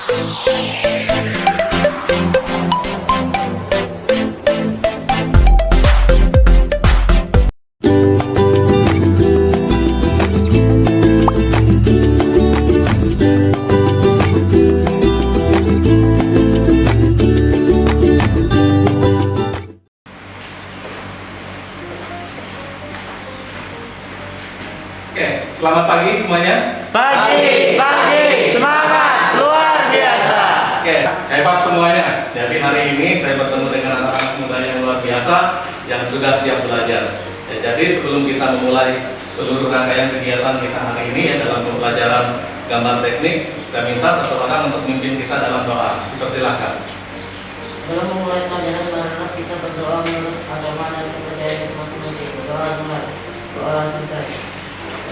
Selamat pagi semuanya. Pagi, semangat luar biasa. Oke, hebat semuanya. Jadi hari ini saya bertemu dengan anak-anak muda yang luar biasa yang sudah siap belajar. Ya, jadi sebelum kita memulai seluruh rangkaian kegiatan kita hari ini ya dalam pembelajaran gambar teknik, saya minta satu orang untuk memimpin kita dalam doa. Silakan. Sebelum memulai pelajaran baru kita berdoa menurut agama dan kepercayaan masing-masing. Doa mulai. Doa selesai.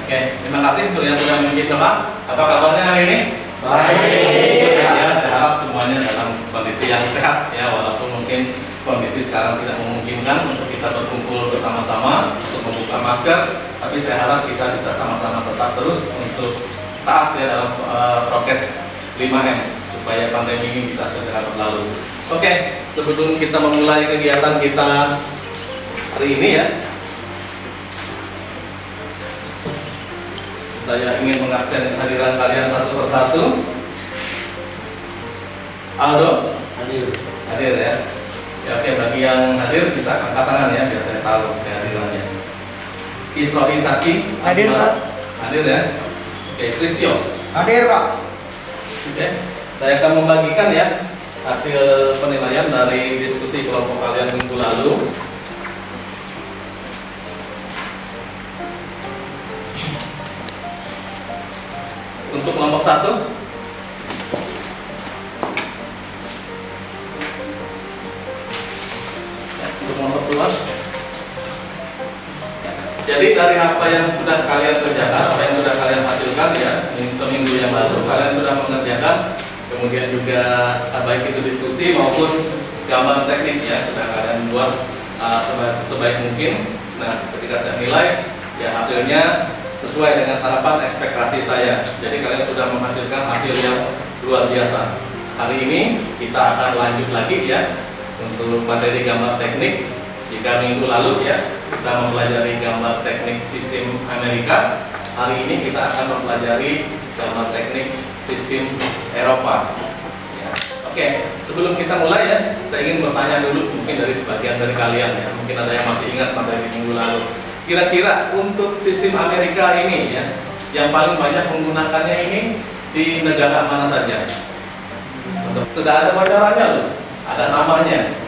Oke, terima kasih untuk yang sudah memimpin doa. Apa kabarnya hari ini? Baik. Ya, saya harap semuanya dalam kondisi yang sehat ya, walaupun mungkin kondisi sekarang tidak memungkinkan untuk kita berkumpul bersama-sama untuk membuka masker, tapi saya harap kita bisa sama-sama tetap terus untuk taat ya dalam prokes 5M supaya pandemi ini bisa segera berlalu. Oke, sebelum kita memulai kegiatan kita hari ini ya, saya ingin mengaksen kehadiran kalian satu persatu. Aldo? Hadir ya. Ya oke, bagi yang hadir bisa angkat tangan ya, biar saya tahu kehadirannya. Isro'i Saki? Hadir, Pak. Hadir ya. Oke, Kristio? Hadir, Pak. Oke, saya akan membagikan ya hasil penilaian dari diskusi kelompok kalian minggu lalu. Untuk kelompok 1, ya, untuk kelompok 2. Jadi dari apa yang sudah kalian kerjakan, apa yang sudah kalian hasilkan ya seminggu yang lalu, kalian sudah mengerjakan, kemudian juga baik itu diskusi maupun gambar teknis ya sudah kalian buat sebaik mungkin. Nah, ketika saya nilai ya hasilnya sesuai dengan harapan ekspektasi saya. Jadi kalian sudah menghasilkan hasil yang luar biasa. Hari ini kita akan lanjut lagi ya untuk materi gambar teknik. Jika minggu lalu ya kita mempelajari gambar teknik sistem Amerika, hari ini kita akan mempelajari gambar teknik sistem Eropa. Ya. Oke, sebelum kita mulai ya, saya ingin bertanya dulu mungkin dari sebagian dari kalian ya, mungkin ada yang masih ingat materi minggu lalu. Kira-kira untuk sistem Amerika ini ya, yang paling banyak menggunakannya ini di negara mana saja? Sudah ada bocorannya loh, ada namanya.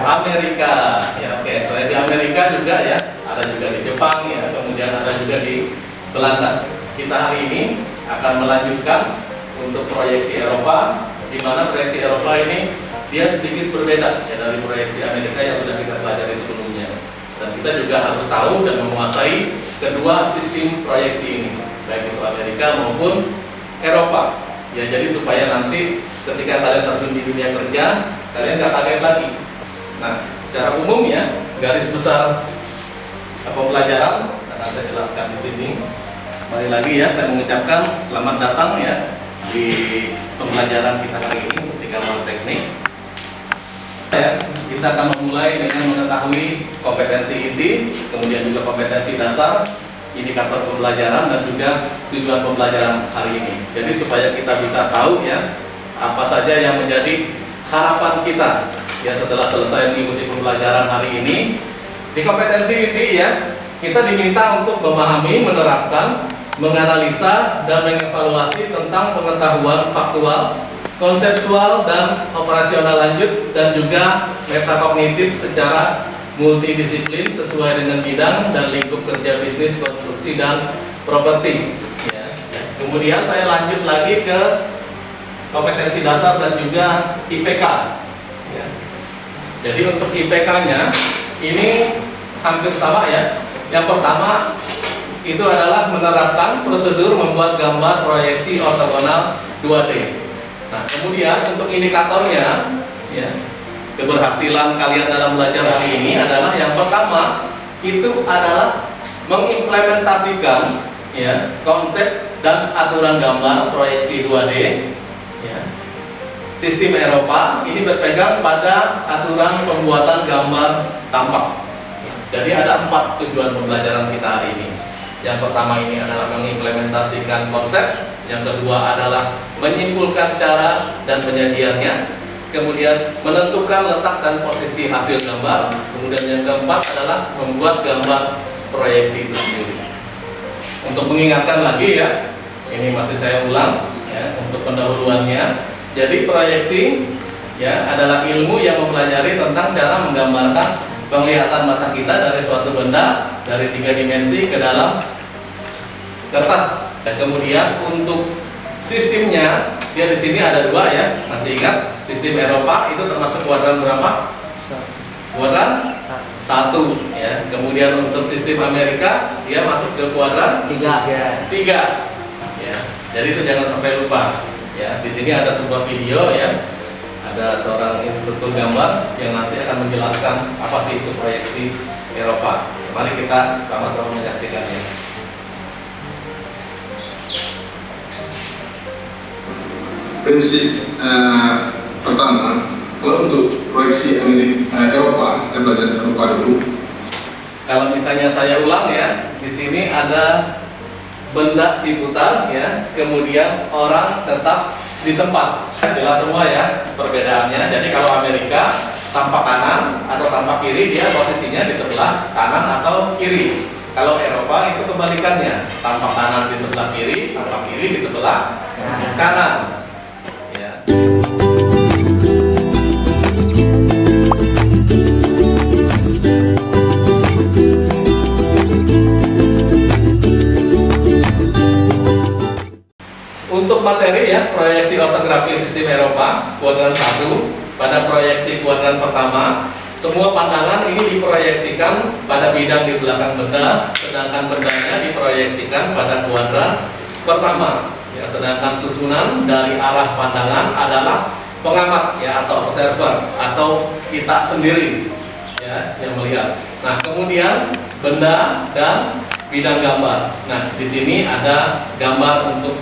Amerika. Ya oke, selain di Amerika juga ya, ada juga di Jepang ya, kemudian ada juga di Belanda. Kita hari ini akan melanjutkan untuk proyeksi Eropa, di mana proyeksi Eropa ini dia sedikit berbeda ya dari proyeksi Amerika yang sudah kita pelajari sebelumnya. Dan kita juga harus tahu dan menguasai kedua sistem proyeksi ini, baik itu Amerika maupun Eropa. Ya jadi supaya nanti ketika kalian terjun di dunia kerja, kalian nggak kaget lagi. Nah, secara umum ya, garis besar pembelajaran akan saya jelaskan di sini. Mari lagi ya, saya mengucapkan selamat datang ya di pembelajaran kita hari ini di gambar teknik. Ya, kita akan memulai dengan mengetahui kompetensi inti, kemudian juga kompetensi dasar, indikator pembelajaran dan juga tujuan pembelajaran hari ini. Jadi supaya kita bisa tahu ya apa saja yang menjadi harapan kita ya setelah selesai mengikuti pembelajaran hari ini. Di kompetensi inti ya kita diminta untuk memahami, menerapkan, menganalisa dan mengevaluasi tentang pengetahuan faktual, konseptual dan operasional lanjut dan juga metakognitif secara multidisiplin sesuai dengan bidang dan lingkup kerja bisnis, konstruksi dan properti. Ya. Kemudian saya lanjut lagi ke kompetensi dasar dan juga IPK. Ya. Jadi untuk IPK-nya ini hampir sama ya. Yang pertama itu adalah menerapkan prosedur membuat gambar proyeksi ortogonal 2D. Nah, kemudian untuk indikatornya, ya, keberhasilan kalian dalam belajar hari ini adalah yang pertama itu adalah mengimplementasikan ya konsep dan aturan gambar proyeksi 2D. Ya. Sistem Eropa ini berpegang pada aturan pembuatan gambar tampak. Jadi ada 4 tujuan pembelajaran kita hari ini. Yang pertama ini adalah mengimplementasikan konsep, yang kedua adalah menyimpulkan cara dan penyajiannya, kemudian menentukan letak dan posisi hasil gambar, kemudian yang keempat adalah membuat gambar proyeksi itu sendiri. Untuk mengingatkan lagi ya, ini masih saya ulang ya untuk pendahuluannya. Jadi proyeksi ya adalah ilmu yang mempelajari tentang cara menggambarkan penglihatan mata kita dari suatu benda dari 3 dimensi ke dalam kertas. Dan kemudian untuk sistemnya dia di sini ada 2 ya. Masih ingat sistem Eropa itu termasuk kuadran berapa? Kuadran 1 ya. Kemudian untuk sistem Amerika dia masuk ke kuadran 3 ya. Jadi itu jangan sampai lupa ya. Di sini ada sebuah video ya. Ada seorang instruktur gambar yang nanti akan menjelaskan apa sih itu proyeksi Eropa. Mari kita sama-sama menyaksikannya. Prinsip pertama, kalau untuk proyeksi Eropa, kita belajar Eropa dulu. Kalau misalnya saya ulang ya, di sini ada benda diputar ya, kemudian orang tetap di tempat. Jelas semua ya perbedaannya. Jadi kalau Amerika tampak kanan atau tampak kiri, dia posisinya di sebelah kanan atau kiri. Kalau Eropa itu kebalikannya, tampak kanan di sebelah kiri, tampak kiri di sebelah kanan. Ya. Untuk materi ya, proyeksi ortografi sistem Eropa, kuadran 1. Pada proyeksi kuadran pertama, semua pandangan ini diproyeksikan pada bidang di belakang benda, sedangkan bendanya diproyeksikan pada kuadran pertama. Ya, sedangkan susunan dari arah pandangan adalah pengamat ya atau observer atau kita sendiri ya yang melihat. Nah, kemudian benda dan bidang gambar. Nah, di sini ada gambar untuk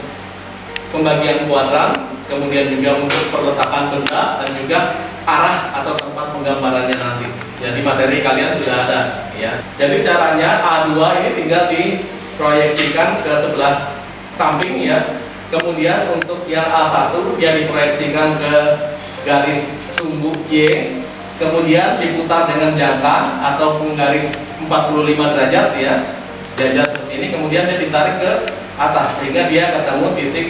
pembagian kuadran, kemudian juga untuk perletakan benda dan juga arah atau tempat penggambarannya nanti. Jadi materi kalian sudah ada ya. Jadi caranya A2 ini tinggal diproyeksikan ke sebelah samping ya. Kemudian untuk yang A1 dia diproyeksikan ke garis sumbu Y, kemudian diputar dengan jangka atau garis 45 derajat ya. Derajat seperti ini, kemudian dia ditarik ke atas sehingga dia ketemu titik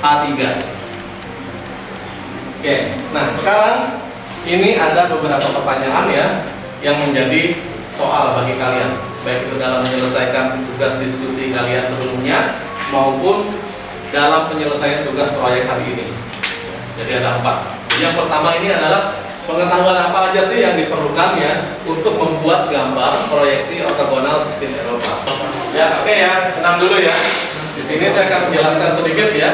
A3. Oke, nah sekarang ini ada beberapa pertanyaan ya yang menjadi soal bagi kalian, baik itu dalam menyelesaikan tugas diskusi kalian sebelumnya maupun dalam penyelesaian tugas proyek hari ini. Jadi ada 4. Yang pertama ini adalah pengetahuan apa aja sih yang diperlukan ya untuk membuat gambar proyeksi ortogonal sistem Eropa. Ya, oke ya, tenang dulu ya. Di sini saya akan menjelaskan sedikit ya.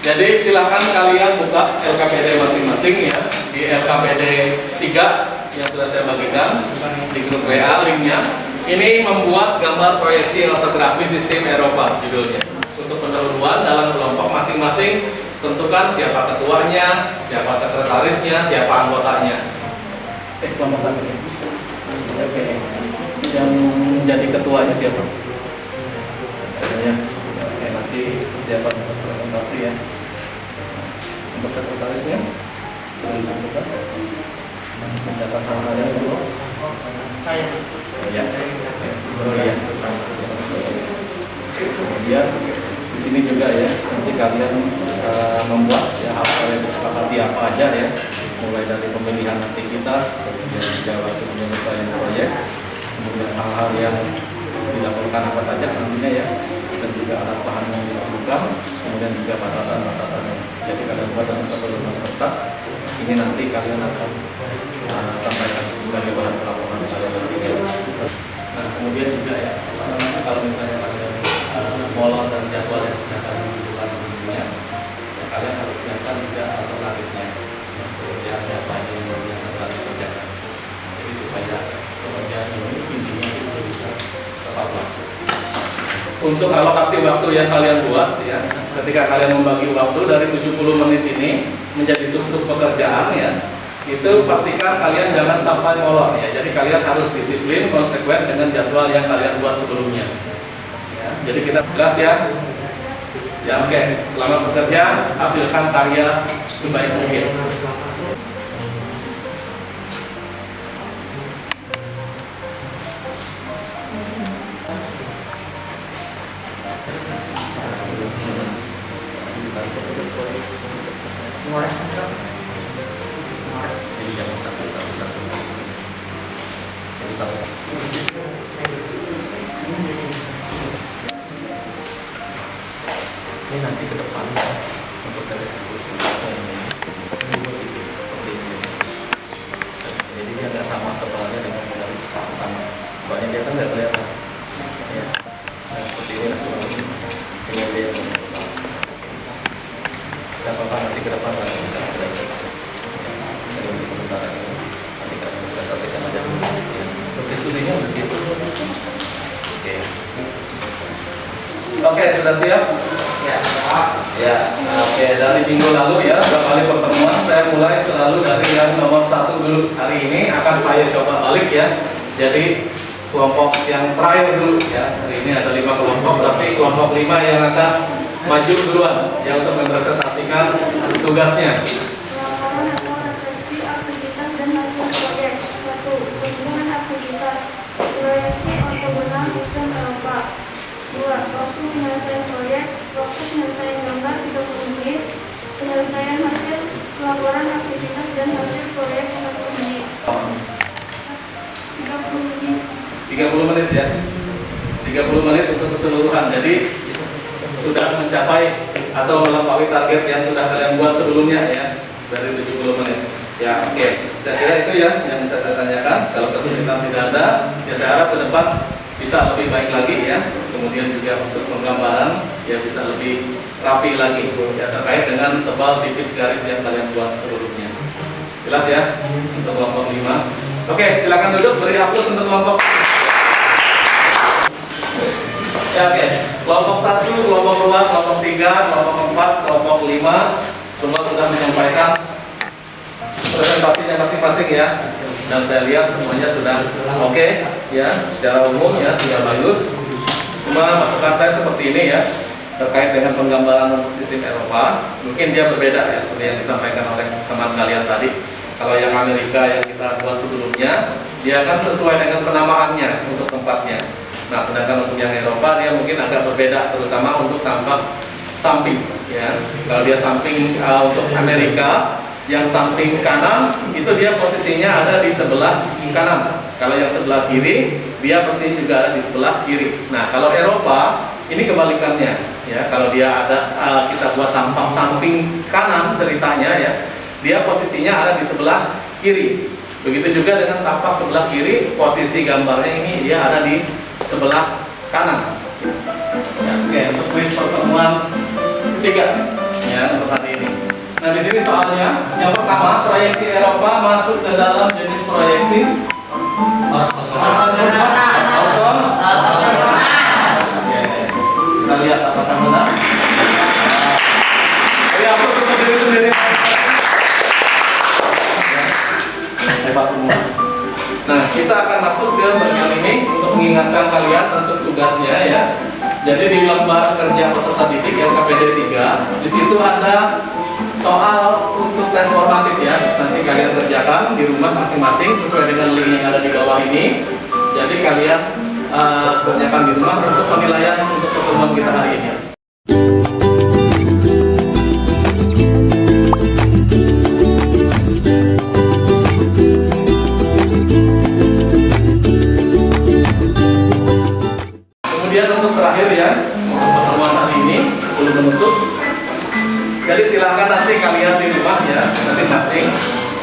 Jadi silakan kalian buka LKPD masing-masing ya, di LKPD 3 yang sudah saya bagikan di grup WA linknya. Ini membuat gambar proyeksi ortografi sistem Eropa judulnya. Untuk pendahuluan dalam kelompok masing-masing tentukan siapa ketuanya, siapa sekretarisnya, siapa anggotanya. Kelompok 1 ya. Oke. Yang menjadi ketuanya siapa? Ya. Oke, nanti siapa untuk presentasi ya. Untuk sekretarisnya sudah ditentukan. Mencatat hal-hal yang perlu. Saya. Oh ya. Oh iya. Kemudian di sini juga ya, nanti kalian membuat ya hal-hal yang disepakati apa aja ya, mulai dari pemilihan aktivitas, kemudian juga waktu penyelesaian proyek, kemudian hal-hal yang dilakukan apa saja nantinya ya, dan juga alat bahan yang dilakukan, kemudian juga batasan-batasannya. Jadi kalian buat dalam satu lembar kertas, ini nanti kalian akan sampaikan sebagai bahan pelaporan kalian nanti ya. Nah kemudian juga ya, kalau misalnya kalian molor dan jadwal yang sudah kalian tentukan sebelumnya, ya kalian harus siapkan juga alternatifnya. Kemudian apa yang akan dikerjakan. Jadi supaya pekerjaan ini intinya itu bisa tepat waktu. untuk alokasi waktu yang kalian buat ya. Ketika kalian membagi waktu dari 70 menit ini menjadi sub-sub pekerjaan ya, itu pastikan kalian jangan sampai molor ya. Jadi kalian harus disiplin, konsekuen dengan jadwal yang kalian buat sebelumnya. Ya, jadi kita jelas ya. Ya oke, selamat bekerja, hasilkan karya sebaik mungkin. Ini nanti ke depan untuk garis distribusinya ini dibuat tipis seperti ini. Jadi dia nggak sama tebalnya dengan garis utama. Soalnya dia kan nggak kelihatan. Ya, nah, seperti ini lah kurang lebih. Tinggal dia dan apa nanti ke depan lagi kita garis. Jadi untuk sementara ini nanti kita presentasikan aja. Untuk diskusinya di situ. Oke. Oke, sudah siap? Ya, oke. Dari minggu lalu ya, beberapa kali pertemuan saya mulai selalu dari yang nomor 1 dulu. Hari ini akan saya coba balik ya. Jadi kelompok yang terakhir dulu ya. Hari ini ada 5 kelompok, berarti kelompok 5 yang akan maju duluan ya untuk mempresentasikan tugasnya. Laporan atau refleksi aktivitas dan hasil proyek. 1. Kunjungan aktivitas proyeksi ortogonal sistem Eropa. 2. Waktu penyelesaian proyek. Waktu penyelesaian gambar 30 menit. Penyelesaian hasil laporan aktivitas dan hasil proyek 40 menit. 30 menit. 30 menit ya. 30 menit untuk keseluruhan. Jadi sudah mencapai atau melampaui target yang sudah kalian buat sebelumnya ya, dari 70 menit. Ya, oke. Saya kira itu ya yang bisa saya tanyakan. Kalau kesulitan tidak ada, ya saya harap ke depan bisa lebih baik lagi ya. Kemudian juga untuk penggambaran ya bisa lebih rapi lagi ya, terkait dengan tebal tipis garis yang kalian buat sebelumnya. Jelas ya untuk kelompok 5. Oke, silakan duduk, beri aplaus untuk kelompok. Ya, oke. Kelompok 1, kelompok 2, kelompok 3, kelompok 4, kelompok 5 semua sudah menyampaikan presentasinya masing-masing ya. Dan saya lihat semuanya sudah oke ya, secara umum ya sudah bagus. Cuma masukan saya seperti ini ya, terkait dengan penggambaran untuk sistem Eropa. Mungkin dia berbeda ya, seperti yang disampaikan oleh teman kalian tadi. Kalau yang Amerika yang kita buat sebelumnya, dia akan sesuai dengan penamaannya untuk tempatnya. Nah, sedangkan untuk yang Eropa dia mungkin agak berbeda, terutama untuk tampak samping ya. Kalau dia samping untuk Amerika, yang samping kanan itu dia posisinya ada di sebelah kanan. Kalau yang sebelah kiri, dia posisinya juga ada di sebelah kiri. Nah, kalau Eropa ini kebalikannya ya. Kalau dia ada kita buat tampak samping kanan ceritanya ya, dia posisinya ada di sebelah kiri. Begitu juga dengan tampak sebelah kiri, posisi gambarnya ini dia ada di sebelah kanan. Ya, oke, untuk kuis pertemuan 3 ya untuk hari ini. Nah, di sini soalnya yang pertama, proyeksi Eropa masuk ke dalam jenis proyeksi ortogonal. Kita lihat apakah benar. Jadi aku untuk diri sendiri. Hebat semua. Nah, kita akan masuk ke bagian ini untuk mengingatkan kalian untuk tugasnya ya. Jadi di lembar kerja peserta didik yang KPD 3, di situ ada soal untuk tes formatif ya. Nanti kalian kerjakan di rumah masing-masing sesuai dengan link yang ada di bawah ini. Jadi kalian kerjakan di rumah untuk penilaian untuk pertemuan kita hari ini. Kemudian untuk terakhir ya, untuk pertemuan hari ini belum menutup. Jadi silahkan nanti kalian di rumah ya masing-masing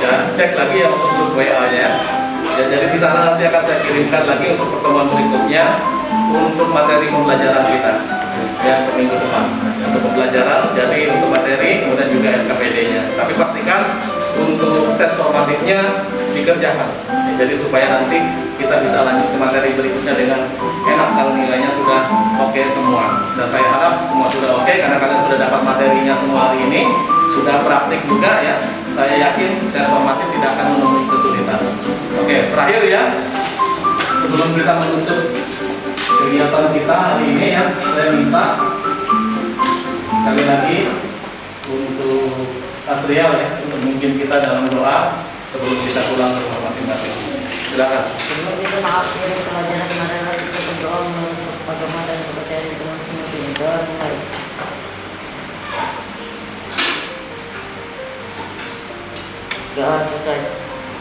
ya cek lagi ya untuk WA-nya. Ya, jadi di sana nanti akan saya kirimkan lagi untuk pertemuan berikutnya untuk materi pembelajaran kita ya untuk minggu depan untuk pembelajaran. Jadi untuk materi kemudian juga SKPD-nya. Tapi pastikan untuk tes formatifnya dikerjakan. Jadi supaya nanti kita bisa lanjut ke materi berikutnya dengan enak kalau nilainya sudah oke semua. Dan saya harap semua sudah oke karena kalian sudah dapat materinya semua hari ini, sudah praktik juga ya. Saya yakin tes formatif tidak akan menemui kesulitan. Oke, terakhir ya, sebelum kita menutup kegiatan kita hari ini ya, saya minta sekali lagi untuk Asrial ya, untuk memimpin kita dalam doa sebelum kita pulang ke rumah masing-masing. Silakan. Sebelum itu maaf dari pelajaran kemarin kita berdoa menurut agama dan kepercayaan kita masing-masing. Dan mulai. Selesai.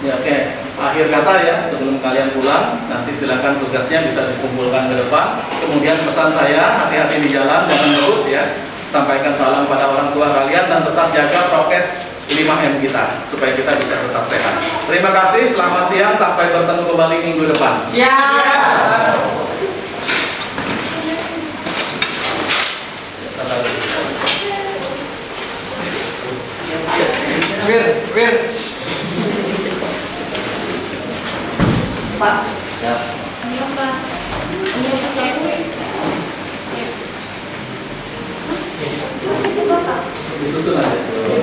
Ya, oke. Akhir kata ya, sebelum kalian pulang, nanti silakan tugasnya bisa dikumpulkan ke depan. Kemudian pesan saya, hati-hati di jalan, jangan ngebut ya. Sampaikan salam pada orang tua kalian dan tetap jaga prokes 5M kita supaya kita bisa tetap sehat. Terima kasih, selamat siang, sampai bertemu kembali minggu depan. Siap. Wir. Pak. Ya. Iya, Pak. Iya, Pak. Disusun aja.